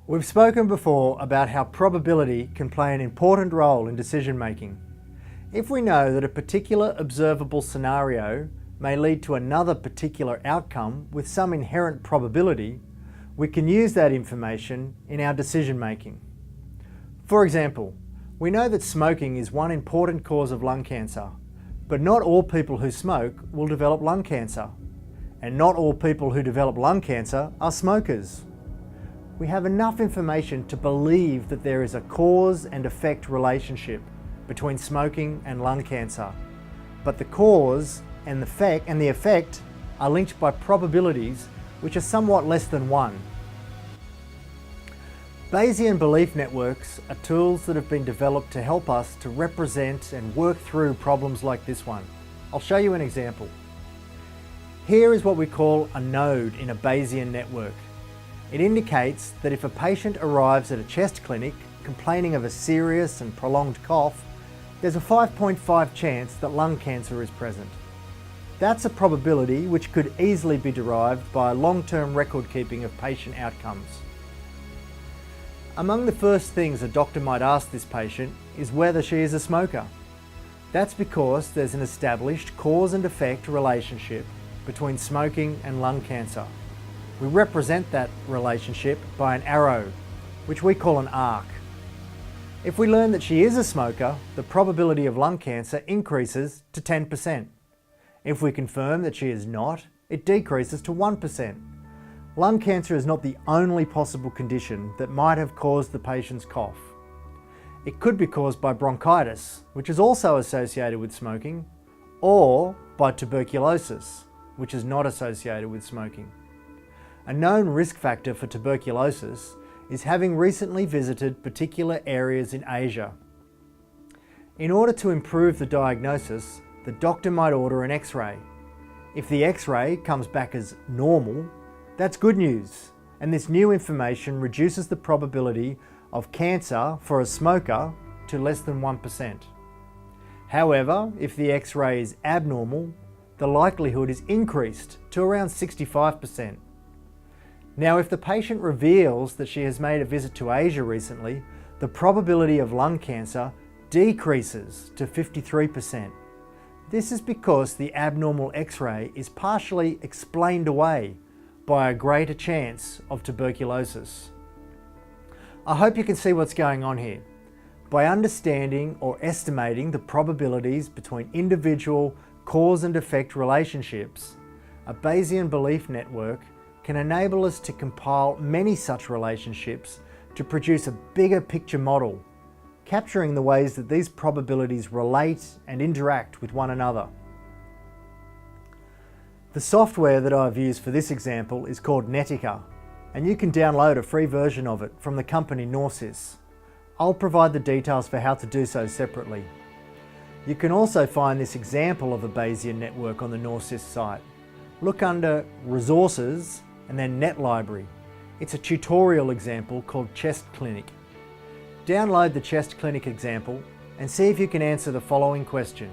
We've spoken before about how probability can play an important role in decision making. If we know that a particular observable scenario may lead to another particular outcome with some inherent probability, we can use that information in our decision making. For example, we know that smoking is one important cause of lung cancer, but not all people who smoke will develop lung cancer, and not all people who develop lung cancer are smokers. We have enough information to believe that there is a cause and effect relationship between smoking and lung cancer, but the cause and the effect are linked by probabilities which are somewhat less than 1. Bayesian belief networks are tools that have been developed to help us to represent and work through problems like this one. I'll show you an example. Here is what we call a node in a Bayesian network. It indicates that if a patient arrives at a chest clinic complaining of a serious and prolonged cough, there's a 5.5 chance that lung cancer is present. That's a probability which could easily be derived by long-term record keeping of patient outcomes. Among the first things a doctor might ask this patient is whether she is a smoker. That's because there's an established cause and effect relationship between smoking and lung cancer. We represent that relationship by an arrow, which we call an arc. If we learn that she is a smoker, the probability of lung cancer increases to 10%. If we confirm that she is not, it decreases to 1%. Lung cancer is not the only possible condition that might have caused the patient's cough. It could be caused by bronchitis, which is also associated with smoking, or by tuberculosis, which is not associated with smoking. A known risk factor for tuberculosis is having recently visited particular areas in Asia. In order to improve the diagnosis, the doctor might order an X-ray. If the X-ray comes back as normal, that's good news, and this new information reduces the probability of cancer for a smoker to less than 1%. However, if the X-ray is abnormal, the likelihood is increased to around 65%. Now, if the patient reveals that she has made a visit to Asia recently, the probability of lung cancer decreases to 53%. This is because the abnormal X-ray is partially explained away by a greater chance of tuberculosis. I hope you can see what's going on here. By understanding or estimating the probabilities between individual cause and effect relationships, a Bayesian belief network can enable us to compile many such relationships to produce a bigger picture model, capturing the ways that these probabilities relate and interact with one another. The software that I've used for this example is called Netica, and you can download a free version of it from the company Norsis. I'll provide the details for how to do so separately. You can also find this example of a Bayesian network on the Norsis site. Look under Resources and then Net Library. It's a tutorial example called Chest Clinic. Download the Chest Clinic example and see if you can answer the following question.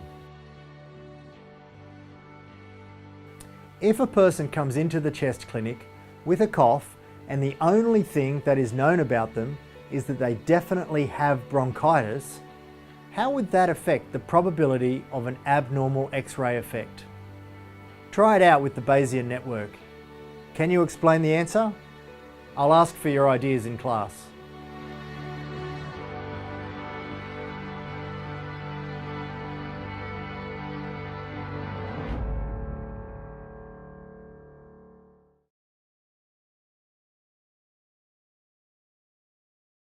If a person comes into the chest clinic with a cough and the only thing that is known about them is that they definitely have bronchitis, how would that affect the probability of an abnormal X-ray effect? Try it out with the Bayesian network. Can you explain the answer? I'll ask for your ideas in class.